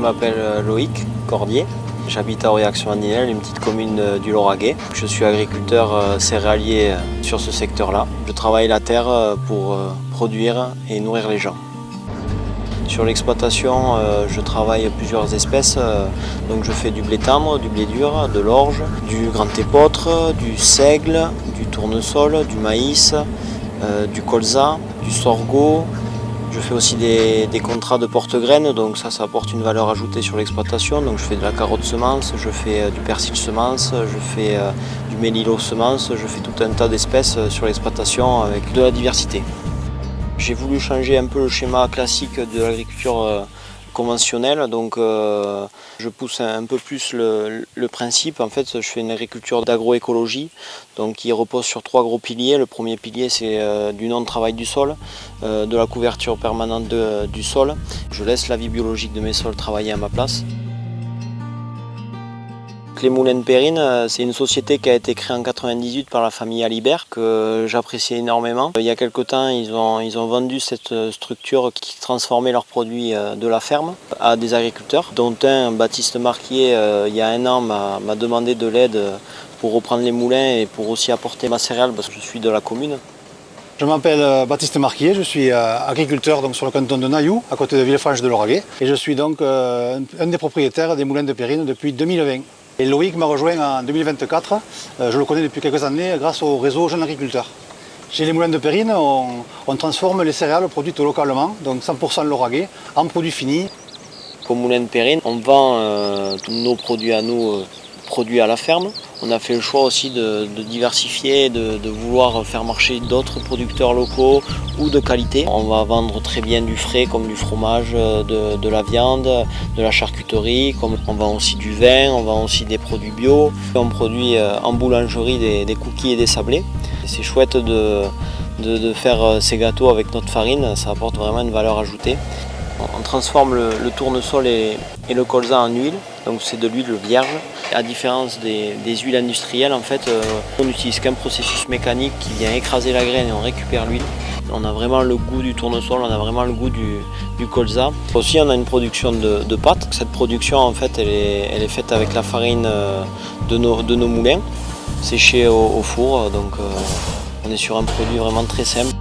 m'appelle Loïc Cordier, j'habite à Aurillac-sur-Andinel, une petite commune du Lauragais. Je suis agriculteur céréalier sur ce secteur-là. Je travaille la terre pour produire et nourrir les gens. Sur l'exploitation, je travaille plusieurs espèces. Donc je fais du blé tendre, du blé dur, de l'orge, du grand épeautre, du seigle, du tournesol, du maïs, du colza, du sorgho. Je fais aussi des contrats de porte-graines, donc ça apporte une valeur ajoutée sur l'exploitation. Donc je fais de la carotte semence, je fais du persil semence, je fais du mélilo semence, je fais tout un tas d'espèces sur l'exploitation avec de la diversité. J'ai voulu changer un peu le schéma classique de l'agriculture conventionnelle, donc je pousse un peu plus le principe. En fait, je fais une agriculture d'agroécologie, donc qui repose sur 3 gros piliers. Le premier pilier, c'est du non-travail du sol, de la couverture permanente du sol. Je laisse la vie biologique de mes sols travailler à ma place. Les Moulins de Périne, c'est une société qui a été créée en 1998 par la famille Alibert, que j'apprécie énormément. Il y a quelque temps, ils ont vendu cette structure qui transformait leurs produits de la ferme à des agriculteurs, dont un, Baptiste Marquier, il y a 1 an, m'a demandé de l'aide pour reprendre les moulins et pour aussi apporter ma céréale, parce que je suis de la commune. Je m'appelle Baptiste Marquier, je suis agriculteur sur le canton de Nailloux, à côté de Villefranche de Lauragais. Et je suis donc un des propriétaires des Moulins de Périne depuis 2020. Et Loïc m'a rejoint en 2024. Je le connais depuis quelques années grâce au réseau Jeunes Agriculteurs. Chez les Moulins de Périne, on transforme les céréales produites localement, donc 100% Lauragais, en produits finis. Au Moulin de Périne, on vend tous nos produits à nous, produits à la ferme. On a fait le choix aussi de diversifier, de vouloir faire marcher d'autres producteurs locaux ou de qualité. On va vendre très bien du frais comme du fromage, de la viande, de la charcuterie. On vend aussi du vin, on vend aussi des produits bio. On produit en boulangerie des cookies et des sablés. C'est chouette de faire ces gâteaux avec notre farine, ça apporte vraiment une valeur ajoutée. On transforme le tournesol et le colza en huile, donc c'est de l'huile vierge. À différence des huiles industrielles, en fait, on n'utilise qu'un processus mécanique qui vient écraser la graine et on récupère l'huile. On a vraiment le goût du tournesol, on a vraiment le goût du colza. Aussi, on a une production de pâtes. Cette production, en fait, elle est faite avec la farine de nos moulins, séchée au four. Donc, on est sur un produit vraiment très simple.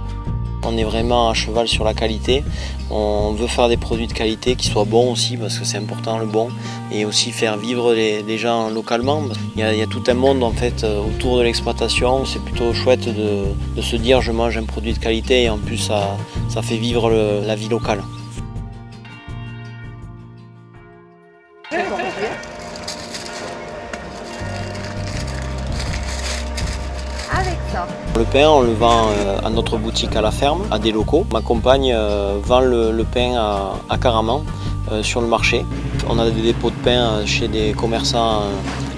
On est vraiment à cheval sur la qualité. On veut faire des produits de qualité qui soient bons aussi, parce que c'est important le bon, et aussi faire vivre les gens localement. Il y a tout un monde en fait autour de l'exploitation. C'est plutôt chouette de se dire je mange un produit de qualité et en plus ça fait vivre la vie locale. Le pain, on le vend à notre boutique à la ferme, à des locaux. Ma compagne vend le pain à Caraman sur le marché. On a des dépôts de pain chez des commerçants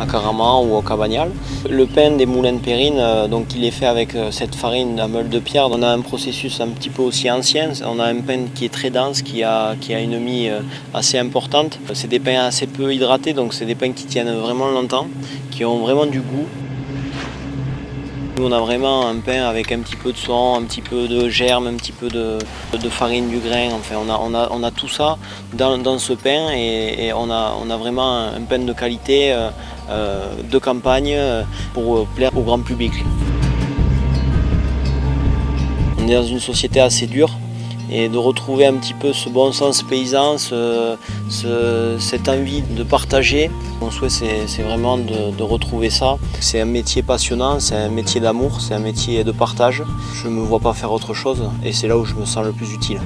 à Caraman ou au Cabagnal. Le pain des Moulins de Périne, donc il est fait avec cette farine à meule de pierre. On a un processus un petit peu aussi ancien. On a un pain qui est très dense, qui a une mie assez importante. C'est des pains assez peu hydratés, donc c'est des pains qui tiennent vraiment longtemps, qui ont vraiment du goût. Nous, on a vraiment un pain avec un petit peu de son, un petit peu de germe, un petit peu de farine du grain. Enfin, on a tout ça dans ce pain et on a vraiment un pain de qualité de campagne pour plaire au grand public. On est dans une société assez dure. Et de retrouver un petit peu ce bon sens paysan, cette envie de partager. Mon souhait, c'est vraiment de retrouver ça. C'est un métier passionnant, c'est un métier d'amour, c'est un métier de partage. Je ne me vois pas faire autre chose et c'est là où je me sens le plus utile.